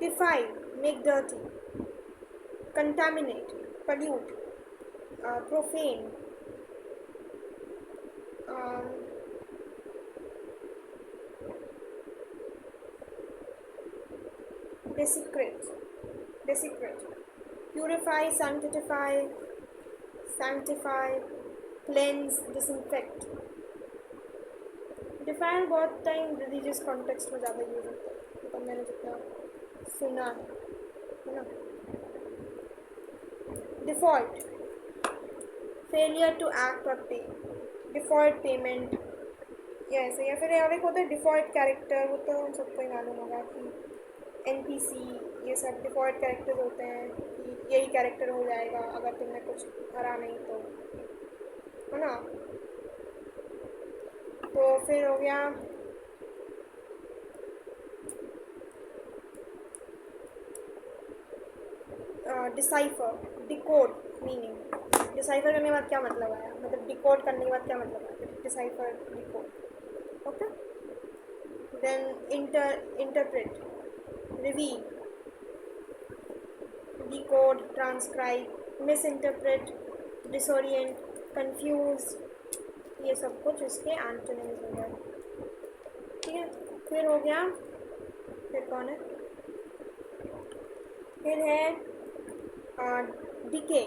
defile, make dirty, contaminate, pollute, profane, desecrate, purify, sanctify, cleanse, disinfect. Define बहुत time religious context में ज़्यादा use होता है, मतलब मैंने जितना सुना है ना. डिफ़ॉल्ट, फेलियर टू एक्ट और पे, डिफ़ॉल्ट पेमेंट या ऐसे, या फिर और एक होता है डिफ़ॉल्ट कैरेक्टर. वो तो हम सबको ही मालूम होगा कि NPC ये सब डिफ़ॉल्ट कैरेक्टर्स होते हैं कि यही कैरेक्टर हो जाएगा अगर तुमने कुछ करा नहीं तो, है ना. तो फिर हो गया डिसाइफर, डिकोड मीनिंग. डिसाइफर करने के बाद क्या मतलब आया, मतलब डिकोड करने के बाद क्या मतलब आया, decipher, decode. Okay. Then interpret, reveal, decode, transcribe, misinterpret, disorient, confuse, ये सब कुछ इसके एंटोनिम्स हो गए. ठीक है. फिर हो गया, फिर कौन है, फिर है डिके,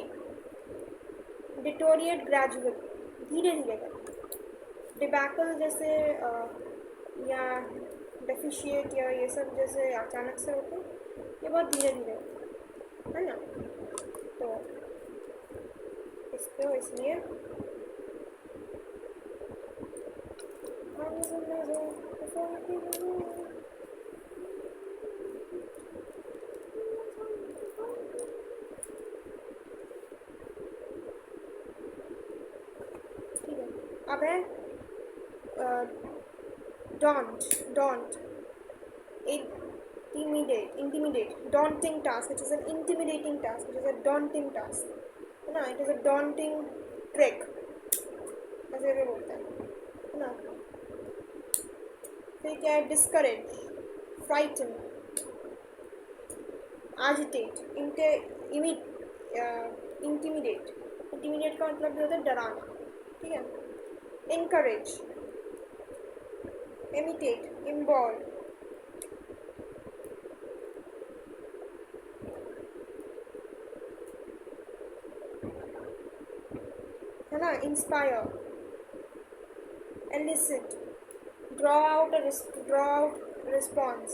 डिटोरिएट, ग्रेजुअल, धीरे धीरे कर. डिबैकल जैसे या डेफिशिएट या ये सब जैसे अचानक से होते हैं, ये बहुत धीरे धीरे होते हैं, है ना. तो इसको इसलिए ठीक है. अब है don't, intimidate, daunting task, which is an intimidating task, which is a daunting task, है ना. it is a daunting trek, ऐसे भी बोलते हैं, है ना. फिर क्या है, discourage, frighten, agitate, intimidate. intimidate का मतलब भी होता है डराना. ठीक है. encourage, imitate, involve, है ना. inspire, elicit, draw out response,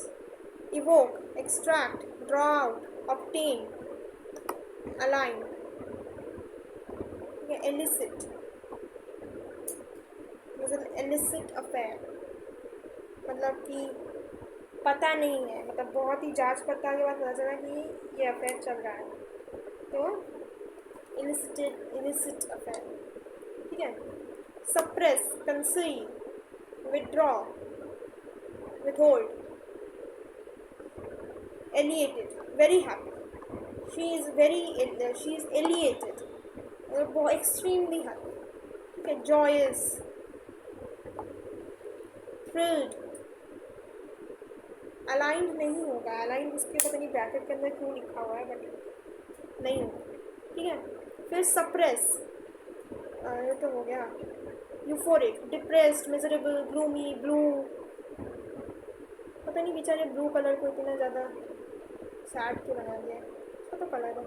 evoke, extract, draw out, obtain, align. ठीक है. elicit is an illicit affair, मतलब कि पता नहीं है, मतलब बहुत ही जांच पड़ताल के बाद पता चला कि ये अफेयर चल रहा है, तो illicit affair. ठीक है. suppress, conceal, withdraw, withhold, elated, very happy, she is elated, extremely happy. ठीक है. joyous, thrilled, अलाइंड नहीं होगा, अलाइंड उसके पता नहीं ब्रैकेट के अंदर क्यों लिखा हुआ है, बट नहीं होगा. ठीक है. फिर सप्रेस, ये तो हो गया. Euphoric, depressed, miserable, gloomy, blue, पता नहीं बेचारे ब्लू कलर को इतना ज़्यादा सैड क्यों बना दिया, इसका तो कलर है.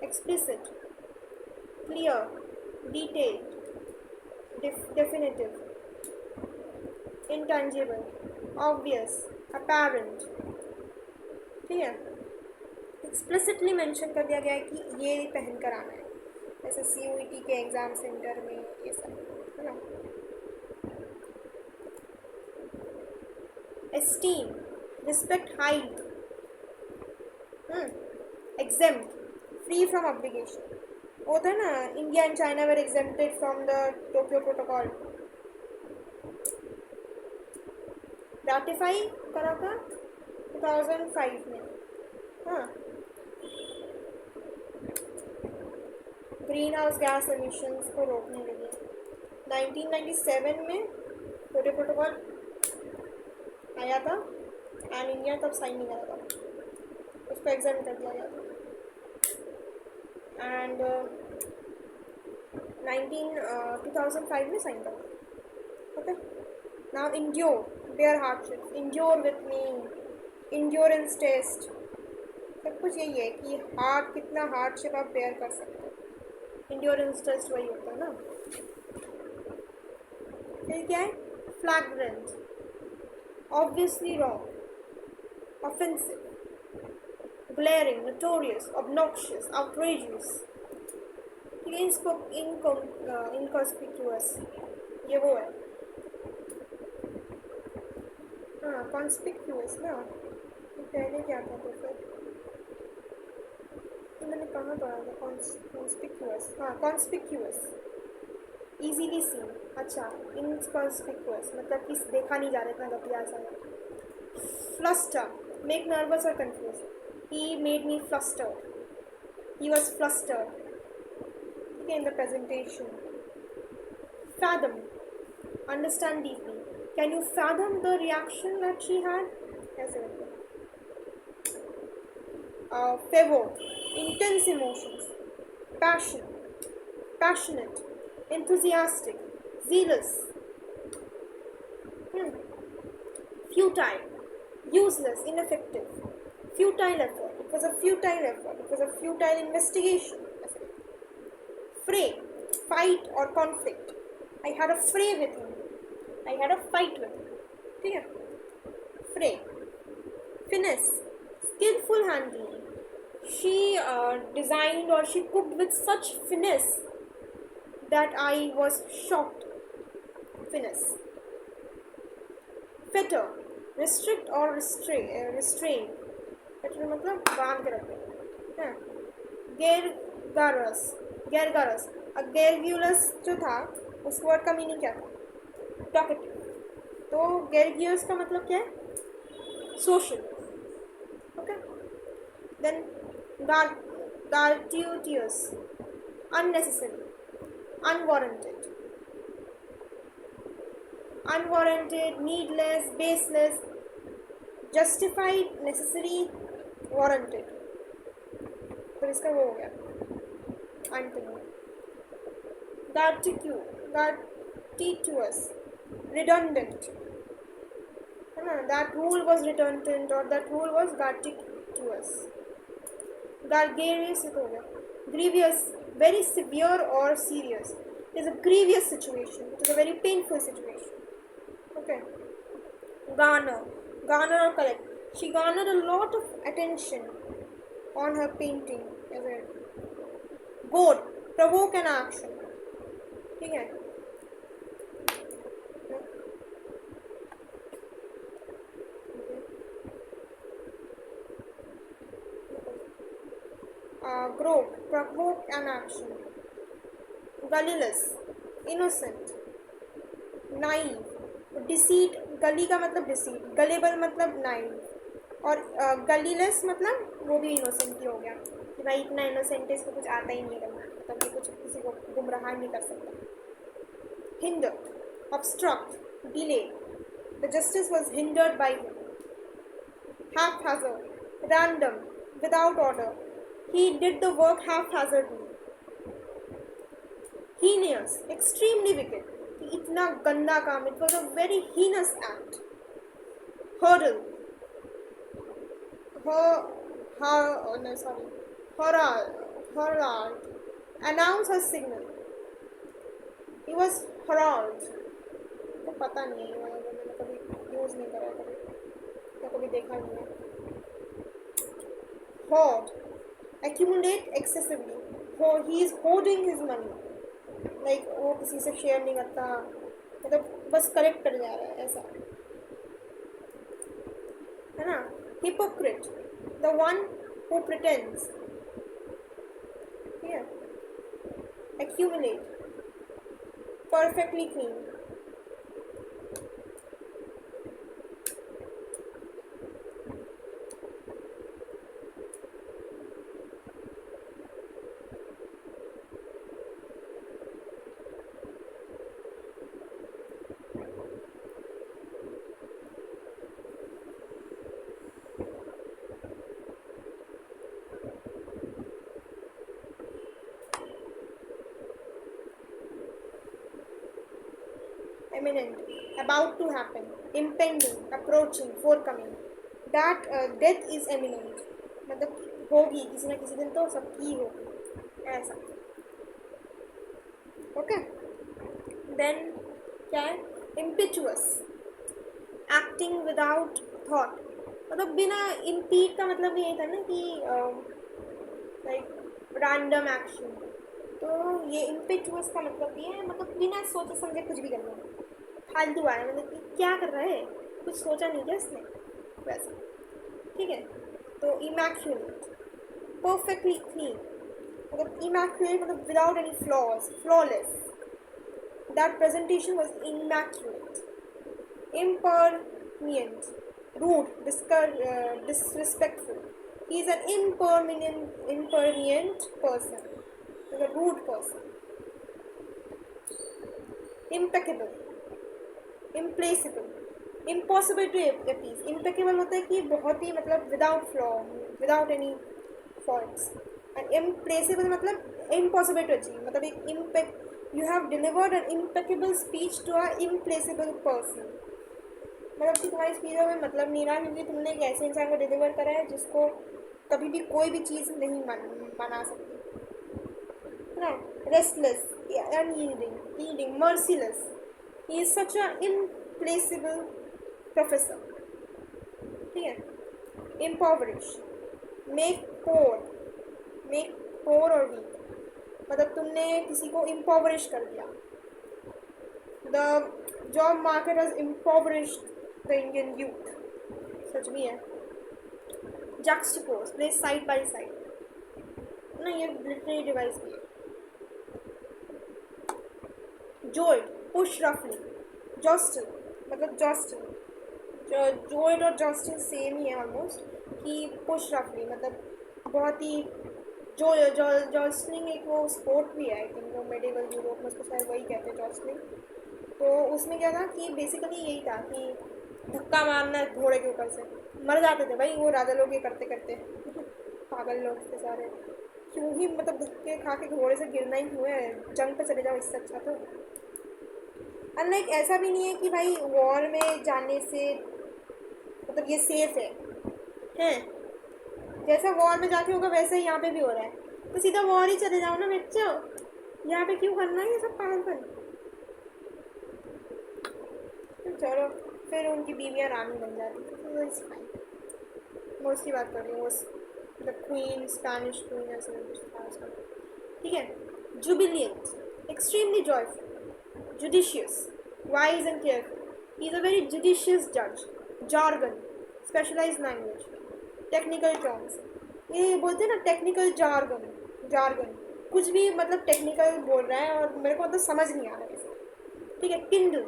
Explicit, clear, detailed, definitive, intangible, obvious, apparent. ठीक है. एक्सप्लिसिटली मेंशन कर दिया गया है कि ये पहन कर आना है, जैसे CUET के एग्ज़ाम सेंटर में ये सब, है ना. Esteem, respect, hide, exempt, free from obligation. होता है ना, India and China were exempted from the Tokyo protocol. Ratify करा था 2005 में. हाँ. ग्रीन हाउस गैस एमिशंस को रोकने के लिए 1997 में टोक्यो प्रोटोकॉल आया था, एंड इंडिया तब साइन नहीं करा था. उसको एग्जाम कर दिया गया था. एंड 2005 में साइन कर. Okay. Now endure their hardships, endure with me, endurance test, सब कुछ यही है कि हार्ड कितना हार्डशिप आप बेयर कर सकते हो. इंड्योरेंस टेस्ट वही होता है ना. फिर क्या है? फ्लैग्रेंट, obviously wrong, offensive, glaring, notorious, obnoxious, outrageous, inconspicuous. ये वो है. हाँ, conspicuous ना. पहले क्या था तो फिर मैंने कहाँ पढ़ा था? conspicuous. हाँ, conspicuous, easily seen. अच्छा, inconspicuous मतलब कि देखा नहीं जा रहा इतना घटिया सा. Fluster, make nervous or confused. He made me flustered. He was flustered. Okay, in the presentation. Fathom, understand deeply. Can you fathom the reaction that she had? Yes, fervor, intense emotions. Passion, passionate, enthusiastic, zealous. Futile, useless, ineffective. Futile effort. It was a futile effort. It was a futile investigation. Fray, fight or conflict. I had a fray with him. I had a fight with him. ठीक है? Fray. Finesse, skillful handling. She designed or she cooked with such finesse that I was shocked. Finesse. Fetter, restrict or restrain. Fetter मतलब बांध के रखना. हाँ. Gergarus. Gergulus जो था उस वर्ड का मीनिंग क्या था? टॉकेटिव. तो gergulus का मतलब क्या है? Social. Okay. Then gratuitous, unnecessary, unwarranted, needless, baseless, justified, necessary, warranted. तो इसका वो हो गया अंतिम. Gratuitous, redundant, है ना. That rule was redundant or that rule was gratuitous. Gargantuous हो गया. Grievous, very severe or serious. It is a grievous situation. It is a very painful situation. Okay. Garner or collect. She garnered a lot of attention on her painting. Goad, provoke an action. ठीक है. Grope, provoke an action. Guileless, innocent, naive, deceit. गली का मतलब deceit, gullible मतलब naive, और guileless मतलब वो भी innocent ही हो गया कि भाई इतना innocent है, इसको कुछ आता ही नहीं करना, तब भी कुछ किसी को गुमराह नहीं कर सकता. Hinder, obstruct, delay. The justice was hindered by him. Haphazard, random, without order. He did the work haphazardly. Heinous, extremely wicked. इतना गंदा काम. It was a very heinous act. Hurdle, herald, announce her signal. He was herald. तो पता नहीं है, मैंने कभी use नहीं करा, कभी देखा नहीं है. Hoard, accumulate excessively. He is hoarding his money. Like वो किसी से शेयर नहीं करता, मतलब बस कलेक्ट कर जा रहा है ऐसा, है ना. Hypocrite, the one who pretends. Yeah. Accumulate, perfectly clean. imminent, about to happen, impending, approaching, forthcoming. That death is imminent. मतलब होगी किसी ना किसी दिन तो सबकी होगी ऐसा. ओके. देन क्या है? impetuous, acting without thought. मतलब बिना impede का मतलब यही था ना कि लाइक रैंडम एक्शन. तो ये impetuous का मतलब ये है मतलब बिना सोचे समझे कुछ भी कर लेना, फालतू आया मतलब कि क्या कर रहा है, कुछ सोचा नहीं क्या इसने, वैसा. ठीक है. तो immaculate, perfectly clean. मतलब immaculate मतलब without any flaws, flawless. That presentation was immaculate. Impertinent, rude, disrespectful. He is an impertinent person, like a rude person. Impeccable, implacable, impossible to appease. Impeccable होता है कि बहुत ही मतलब without flaw, without any faults. And implacable मतलब impossible to achieve. मतलब एक you have delivered an impeccable speech to an implacable person. मतलब कि तुम्हारी स्पीच में मतलब नहीं रहा क्योंकि तुमने एक ऐसे इंसान को डिलीवर करा है जिसको कभी भी कोई भी चीज़ नहीं मना सकती है ना. Restless, unyielding, merciless. He is such a implacable professor. ठीक है. इम्पॉवरिश, मेक पोर और वीक. मतलब तुमने किसी को इम्पॉवरिश कर दिया. The job market has impoverished the Indian youth. सच भी है. Juxtapose, place side by side ना, ये लिटरेरी डिवाइस भी है. जोइड, पुश रफली. जॉस्टल मतलब जॉस्टल, जोइड और जॉस्टल सेम ही है ऑलमोस्ट. कि पुश रफली मतलब बहुत ही जॉस्टलिंग एक वो स्पोर्ट भी है आई थिंक, वो मेडिवल यूरोप में उसको शायद वही कहते हैं जॉस्टलिंग. तो उसमें क्या था कि बेसिकली यही था कि धक्का मारना घोड़े के ऊपर से. मर जाते थे भाई वो राजा लोग ये करते करते. पागल लोग थे सारे. क्यों ही मतलब धक्के खा के घोड़े से गिरना ही क्यों है, जंग पे चले जाओ इससे अच्छा. तो अनलाइक ऐसा भी नहीं है कि भाई वॉर में जाने से मतलब ये सेफ है. जैसा वॉर में जाके होगा वैसे ही यहाँ पे भी हो रहा है. तो सीधा वॉर ही चले जाओ ना बच्चों, यहाँ पे क्यों करना है ये सब पागलपन. चलो फिर उनकी बीवियाँ रानी बन जाती तो इट्स फाइन. मोस्टली बात कर रही हूँ मतलब क्वीन, स्पैनिश क्वीन ऐसे कुछ. ठीक है. Jubilant, extremely joyful, judicious, wise and careful. He is a very judicious जज. Jargon, specialised language, technical terms. ये बोलते हैं ना टेक्निकल जार्गन कुछ भी मतलब टेक्निकल बोल रहा है और मेरे को तो समझ नहीं आ रहा है. ठीक है. किंडल,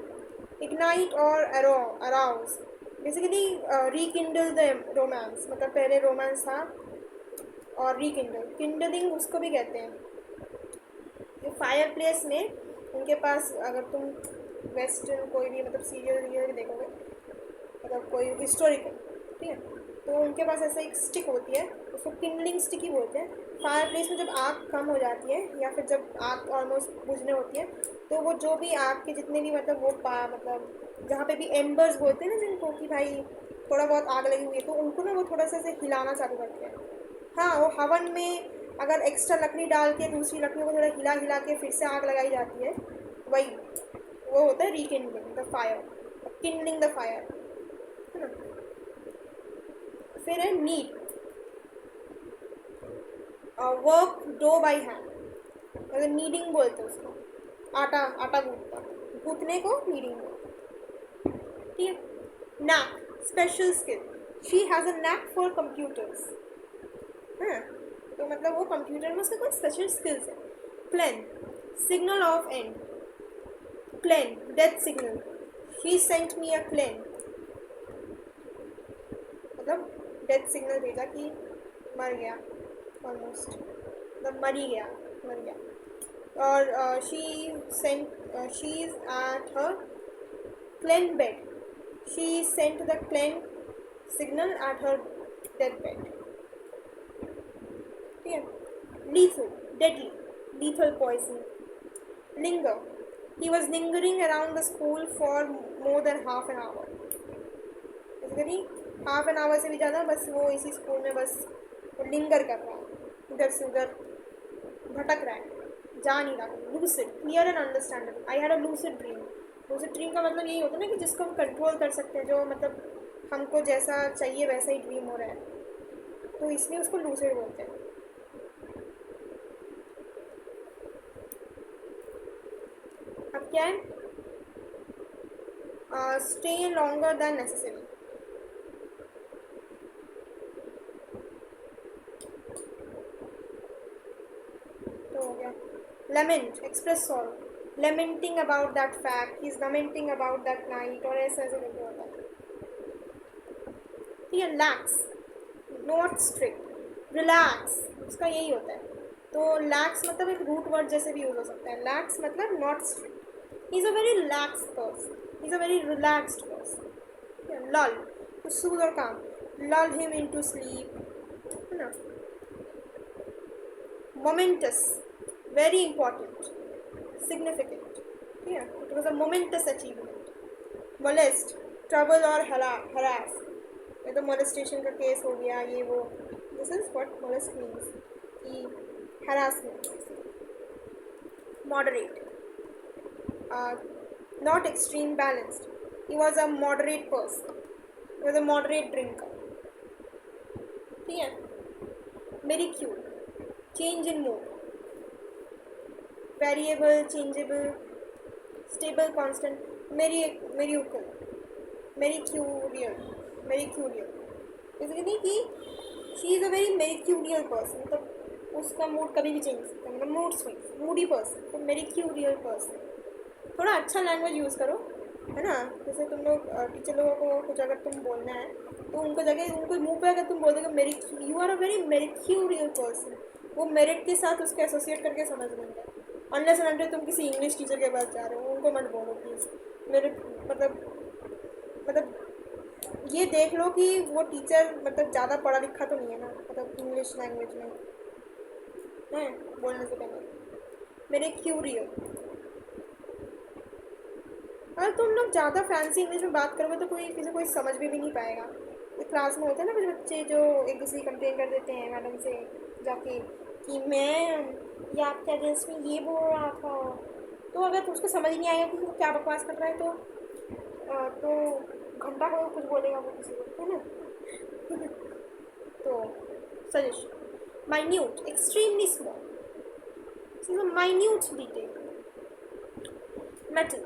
इग्नाइट और arouse. Basically rekindle the romance. मतलब पहले रोमांस था और रिकिंडल, किंडलिंग उसको भी कहते हैं. फायर प्लेस में उनके पास अगर तुम वेस्टर्न कोई भी मतलब सीरियल देखोगे मतलब कोई हिस्टोरिकल, ठीक है, तो उनके पास ऐसा एक स्टिक होती है उसको किंडलिंग स्टिक ही बोलते हैं. फायर प्लेस में जब आग कम हो जाती है या फिर जब आग ऑलमोस्ट बुझने होती है तो वो जो भी आग के जितने भी मतलब वो मतलब जहाँ पे भी एम्बर्स बोलते हैं ना जिनको कि भाई थोड़ा बहुत आग लगी हुई है तो उनको ना वो थोड़ा सा ऐसे हिलाना चालू करते हैं. हाँ, वो हवन में अगर एक्स्ट्रा लकड़ी डाल के दूसरी लकड़ियों को थोड़ा हिला के फिर से आग लगाई जाती है, वही वो होता है rekindling the fire, kindling the fire, है ना. फिर है knead, work dough by hand. मतलब नीडिंग बोलते हैं उसको. आटा गूंथने को नीडिंग बोलते हैं. ठीक है. NAAC, special skill. She has a knack for computers. हाँ, तो मतलब वो कंप्यूटर में उसका कोई स्पेशल स्किल्स है. Plane, signal of and. Plane, death signal. She sent me a plane. मतलब डेथ सिग्नल भेजा कि मर गया ऑलमोस्ट, मतलब मर गया. और she is at her Klein bed. She sent the Klein signal at her death bed. ठीक है. Lethal, deadly, lethal poison. Linger, He was lingering around the school for more than half an hour. Basically half an hour से भी ज़्यादा बस वो इसी school में बस वो लिंगर कर रहा है, इधर से उधर भटक रहा है, जा नहीं रहा. Lucid, clear and understandable. I had a lucid dream. Lucid dream का मतलब यही होता है ना कि जिसको हम कंट्रोल कर सकते हैं, जो मतलब हमको जैसा चाहिए वैसा ही ड्रीम हो रहा है, तो इसलिए उसको लूसिड बोलते हैं. अब क्या है? Stay longer than necessary. तो हो गया. Lament, express sorrow. Lamenting about that fact, he is lamenting about that night, और ऐसे ऐसे करके होता है. ठीक है. Lakhs, not strict. रिलैक्स, उसका यही होता है. तो लैक्स मतलब एक रूट वर्ड जैसे भी यूज हो सकता है. लैक्स मतलब not strict. He is a very relax person. He is a very relaxed person. Lull, to soothe और calm. Lull him into sleep, है ना. Momentous, very important, significant. ठीक है. It was a momentous achievement. Molest, trouble और harass. ये तो molestation का case हो गया, ये वो. This is what molest means, कि harassment. Moderate, not extreme balanced. He was a moderate person. He was a moderate drinker. ठीक है. Mercure, change in mood. Variable, changeable, stable, constant. Mercurial, mercurial. इसलिए कि she is a very mercurial person. मतलब उसका mood कभी भी change हो सकता है, मतलब मूड स्विंग्स, मूडी पर्सन. तो mercurial person. थोड़ा अच्छा लैंग्वेज यूज़ करो, है ना. जैसे तुम लोग टीचर लोगों को कुछ अगर तुम बोलना है तो उनको जगह उनको मुंह पे अगर तुम बोल दोगे मेरी, you are a very mercurial person, वो मेरिट के साथ उसको एसोसिएट करके समझ लेंगे. अनलेस एंड अनटिल तुम किसी इंग्लिश टीचर के पास जा रहे हो, उनको मत बोलो प्लीज़. मेरे मतलब ये देख लो कि वो टीचर मतलब ज़्यादा पढ़ा लिखा तो नहीं है ना, मतलब इंग्लिश लैंग्वेज में है बोलने से पहले. मेरे क्यूरियल. अगर तुम लोग ज़्यादा फैंसी इंग्लिश में बात करोगे तो कोई समझ भी नहीं पाएगा. क्लास में होते हैं ना कुछ बच्चे जो एक दूसरे कंप्लेन कर देते हैं मैडम से जाके कि मैम ये आपके अगेंस्ट में ये बोल रहा था. तो अगर तुम उसको समझ नहीं आएगा कि वो क्या बकवास कर रहा है तो घंटा को कुछ बोलेगा वो किसी को, है ना. तो suggestion, minute, extremely small, minute detail. Mettle,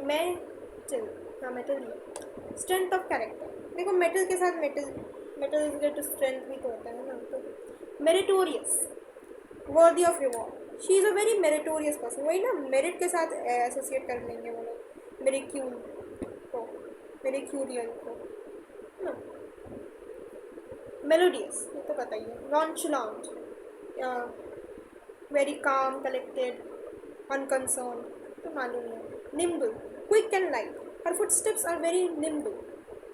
mettle, हाँ मेटल ही. Strength of character. देखो मेटल के साथ mettle is equal to strength भी तो होता है ना. तो meritorious, worthy of reward. She is a very meritorious person. वही ना, मेरिट के साथ एसोसिएट कर लेंगे वो लोग मेरिक्यूरियल को, है ना. मेलोडियस, ये तो पता ही है. नॉनचुलांट, वेरी काम, कलेक्टेड, अनकंसर्न, तो मालूम ही है. Nimble, quick and light. Her footsteps are very nimble.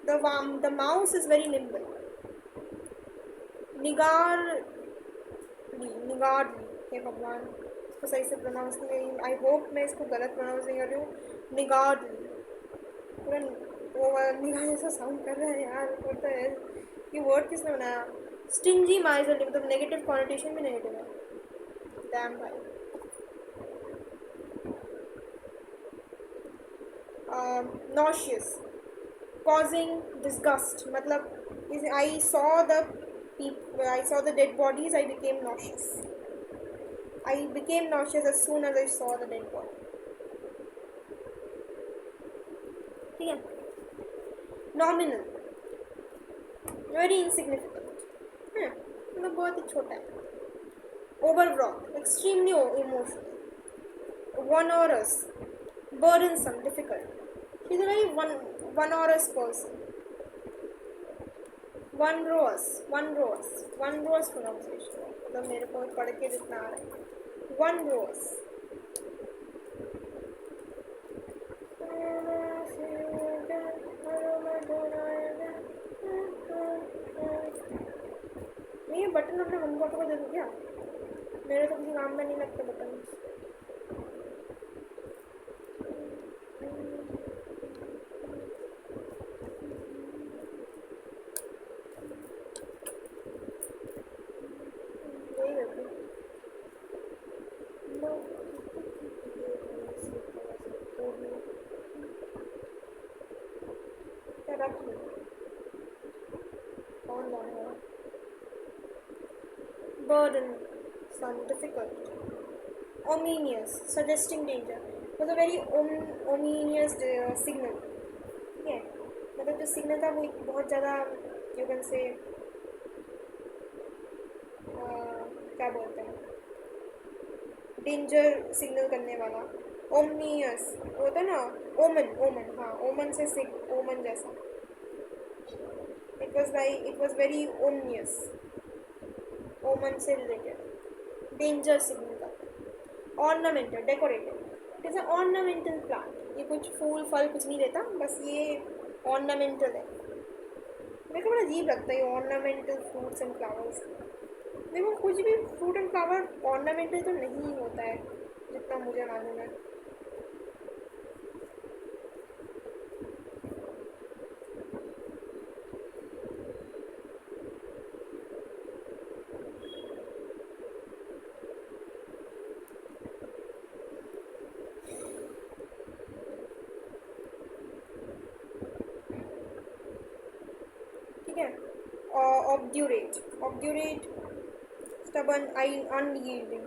The mouse is very nimble. Niggardly, हे भगवान, इसको सही से प्रोनाउंस नहीं. आई होप मैं इसको गलत प्रोनाउंस नहीं कर रही हूँ. निगार्डली, पूरा वो निगाह जैसा साउंड कर रहा है यार. होता है ये वर्ड किसने बनाया. स्टिंजी, माइजरली, मतलब नेगेटिव कॉन्नोटेशन भी नेगेटिव है. डैम भाई. nauseous, causing disgust. मतलब I saw the dead bodies. I became nauseous. I became nauseous as soon as I saw the dead body. ठीक है. Nominal, very insignificant, मतलब बहुत ही छोटा है. Overwrought, extremely emotional. Onerous, burdensome, difficult. She's a very onerous person. Onerous pronunciation. मतलब मेरे को पढ़ के जितना आ रहा है. Onerous. मैं ये बटन अपने मम्मी पापा को दे दूँ क्या? मेरे तो किसी काम में नहीं लगते बटन. कौन जाने वाला. Burden, some difficult. Ominous, suggesting danger. Was a very ominous signal. ठीक है, मतलब जो सिग्नल था वो एक बहुत ज़्यादा यू कैन से क्या बोलते हैं, डेंजर सिग्नल करने वाला. ओमनियस होता है ना, ओमन. ओमन, हाँ, ओमन से ओमन जैसा. इट वॉज वेरी ओमनियस, ओमन से रिलेटेड, डेंजर सिग्नल करता है. Ornamental, decorative. It is a ornamental plant. ये कुछ फूल फल कुछ नहीं देता, बस ये ऑर्नामेंटल है. मेरे को बड़ा अजीब लगता है ये ऑर्नामेंटल फ्रूट्स एंड फ्लावर्स. देखो कुछ भी फ्रूट एंड फ्लावर ऑर्नामेंटल तो नहीं होता है जितना मुझे मालूम है. ठीक है. Obdurate, obdurate, stubborn, unyielding.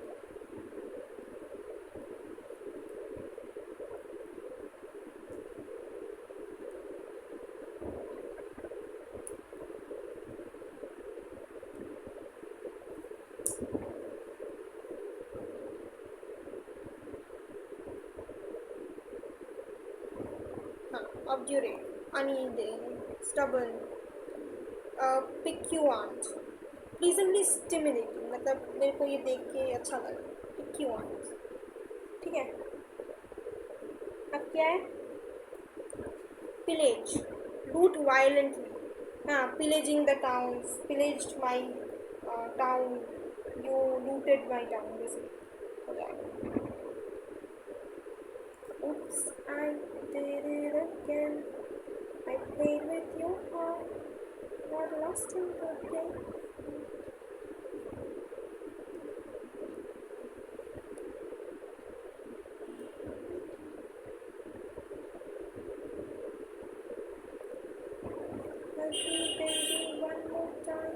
हाँ, obdurate, unyielding, stubborn, piquant, pleasantly stimulating. मतलब मेरे को ये देख के अच्छा लगा. piquant. ठीक है. अब क्या है? pillage, loot violently. हाँ, pillaging the towns, pillaged my town, you looted my town basically. हो जाएगा. Oops, I did it again. I played with your heart, got lost in the game. I'll see baby one more time.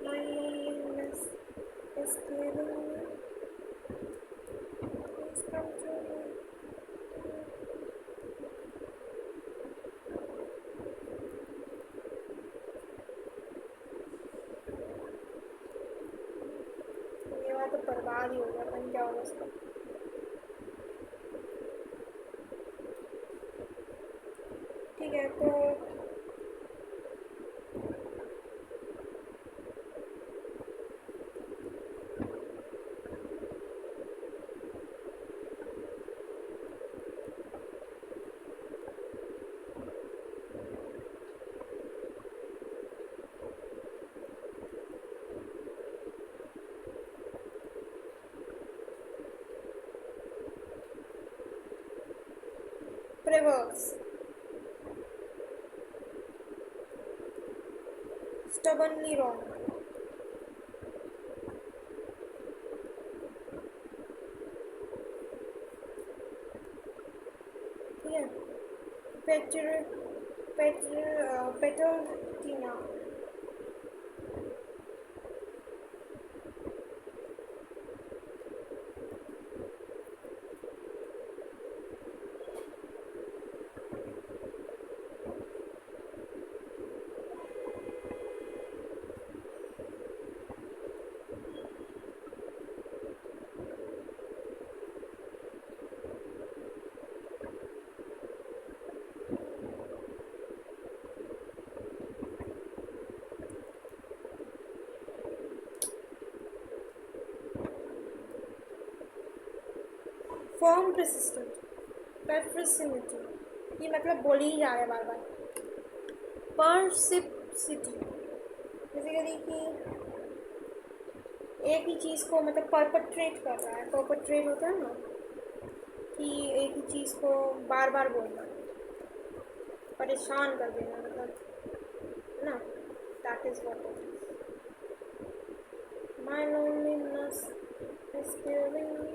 My loneliness is killing me. Please come to me. ये बात तो बर्बाद ही हो गया. अपन क्या होगा उसका. ठीक है, तो preverbs. Stubbornly wrong. ठीक है. Petrolina. Form persistent, persistency. ये मतलब बोल ही जा रहा है बार बार. Persipcity, बेसिकली कि एक ही चीज़ को मतलब परपट्रेट कर रहा है. परपट्रेट होता है ना कि एक ही चीज़ को बार बार बोलना, परेशान कर देना, मतलब ना. That is what it is. My loneliness is killing me.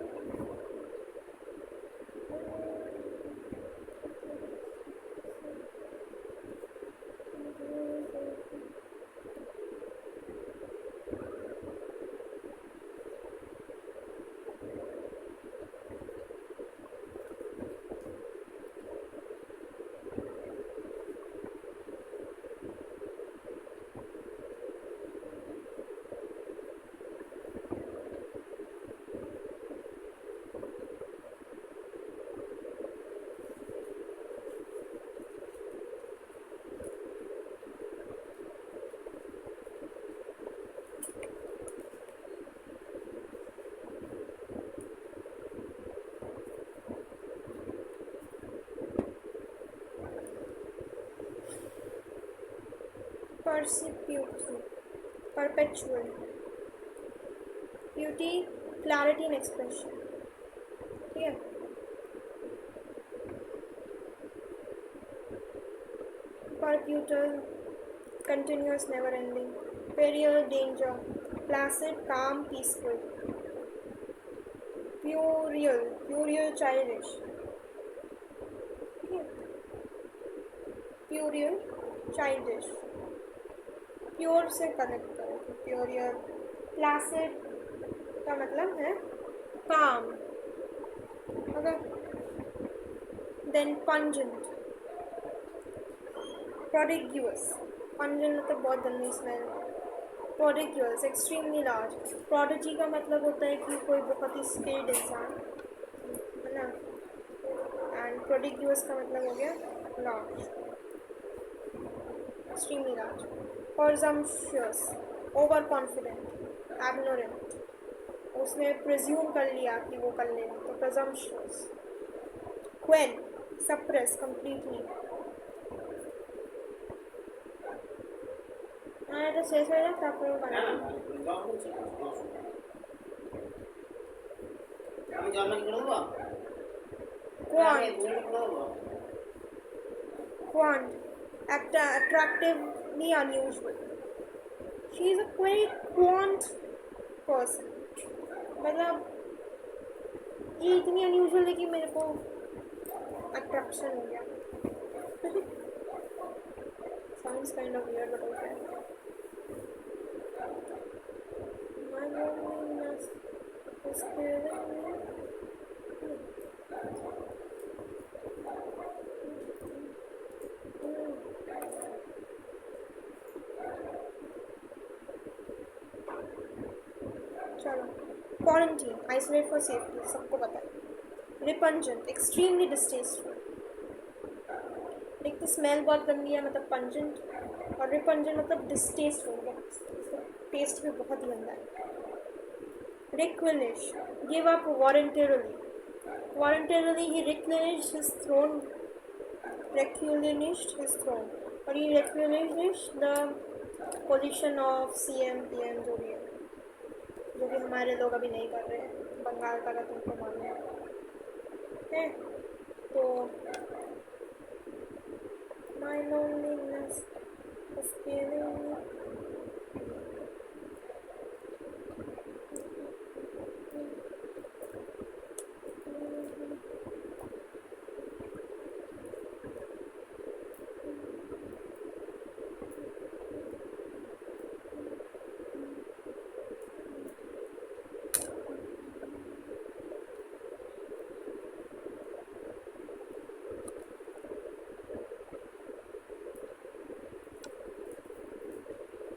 Persiputely, perpetual. Beauty, clarity and expression. Yeah. Perpetual, continuous, never ending. Peril, danger. Placid, calm, peaceful. Puerile, childish. Yeah. Puerile, childish. Pure से connect करो तो pure या placid का मतलब है काम अगर then pungent प्रोडिग्यूअस pungent मतलब बहुत गंदी स्मेल प्रोडिग्यूअस एक्सट्रीमली लार्ज प्रोडिजी का मतलब होता है कि कोई बहुत ही स्किल्ड इंसान है ना एंड प्रोडिग्यूअस का मतलब हो गया large extremely large, presumptuous, overconfident, ignorant. उसने presume कर लिया कि वो कर लेगा तो presumptuous. Quell, suppress completely. हाँ तो शेष हो जाए तब वो बना. Quant, attractively unusual. She is a very quant person. मतलब ये इतनी अनयूजुअल है कि मेरे को अट्रैक्शन हो गया. Sounds kind of weird, but okay. My loneliness is killing me. चलो क्वारंटीन आइसोलेट फॉर सेफ्टी सबको पता है रिपंजेंट एक्सट्रीमली डिस्टेस्टफुल एक तो स्मेल बहुत गंदी है मतलब पंजेंट और रिपंजेंट मतलब डिस्टेस्टफुल टेस्ट भी बहुत ही गंदा है relinquish give up voluntarily he relinquish his throne relinquished his throne और he relinquished the position of CM PM जो भी हमारे लोग अभी नहीं कर रहे हैं बंगाल का तुमको मालूम है तो my loneliness is killing me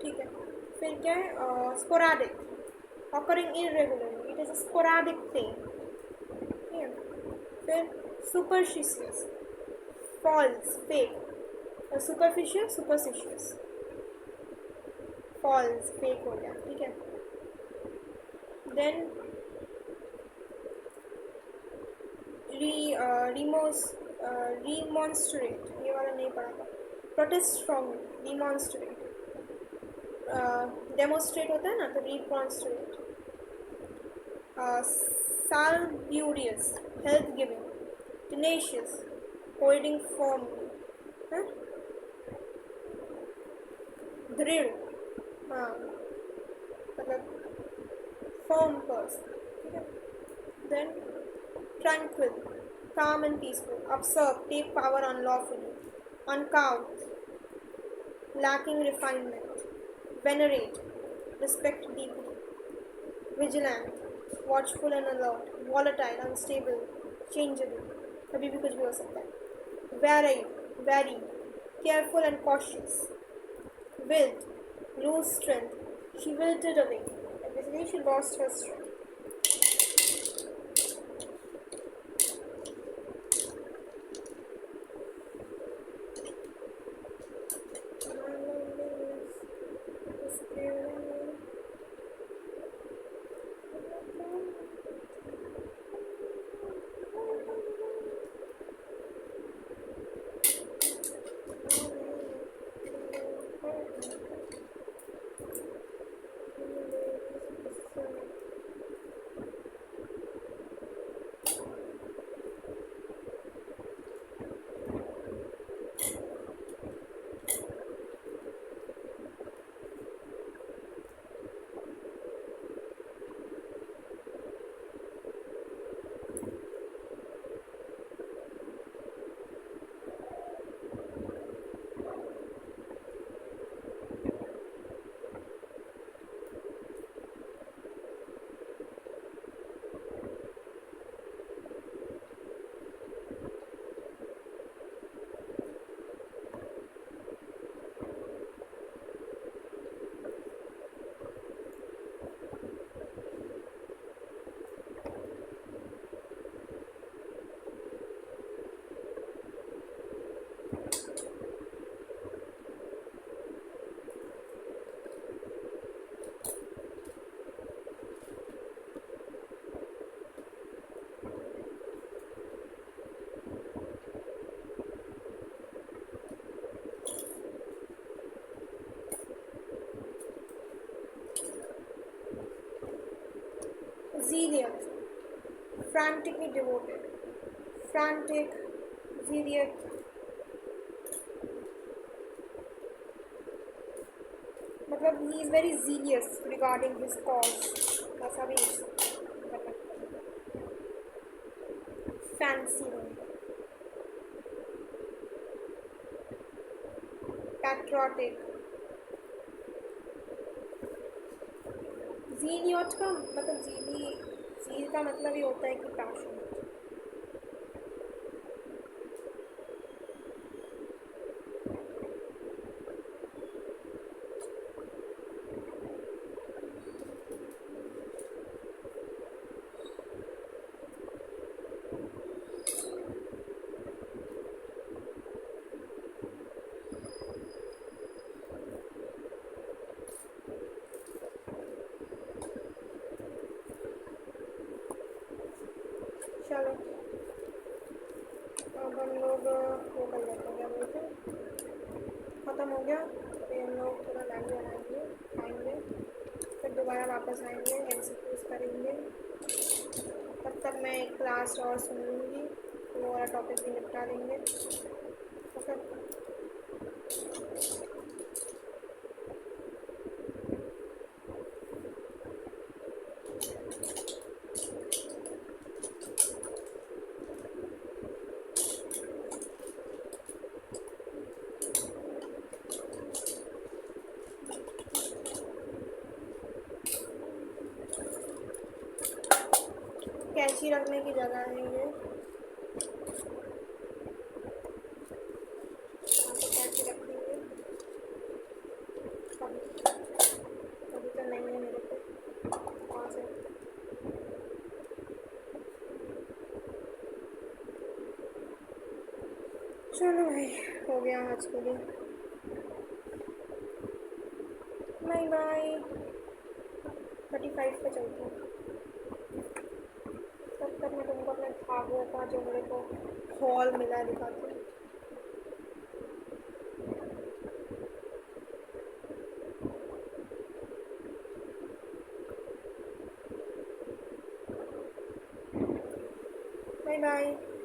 ठीक है फिर क्या है sporadic occurring irregularly it is a sporadic thing ठीक है फिर सुपरस्टिशियस फॉल्स फेक और सुपरस्टिशियस फॉल्स फेक हो गया ठीक है देन रिमॉन्स्ट्रेट ये वाला नहीं पढ़ा था प्रोटेस्ट फ्रॉम रिमॉन्स्ट्रेट डेमोस्ट्रेट होता है ना तो रिमॉन्स्ट्रेट सालब्यूरियस health giving tenacious holding form दृढ़ हाँ मतलब फॉर्म पर्सन ठीक है then tranquil, calm and peaceful, absurd, take power unlawfully, uncouth, lacking refinement, venerate, respect deeply, vigilant, watchful and alert, volatile, unstable, changeable, कभी भी कुछ भी हो सकता है, vary, careful and cautious, willed, lose strength, she wilted away, basically she lost her strength. zealous, frantically devoted, frantic, zealous, मतलब he is very zealous regarding his cause, ऐसा भी मतलब fancy, patriotic, zealot का मतलब zeal का मतलब ये होता है कि passion. चलो अब हम लोग वो कर लेते हैं, क्या बोलते हैं, ख़त्म हो गया. अभी हम लोग थोड़ा मैगी बनाएंगे, खाएंगे, फिर दोबारा वापस आएंगे, एमसीक्यूज करेंगे. तब तक मैं एक क्लास और सुन लूँगी, वो वाला टॉपिक भी निपटा देंगे. ओके. कैंची रखने की जगह है ये, यहाँ पे कैंची रखेंगे. अभी तो नहीं है मेरे पे, कहाँ से. चलो भाई, हो गया आज के लिए. Bye bye. 35 पे चलती हूँ. तब तक मैं तुमको अपने धागों का जो मेरे को हॉल मिला दिखाती हूँ. Bye bye.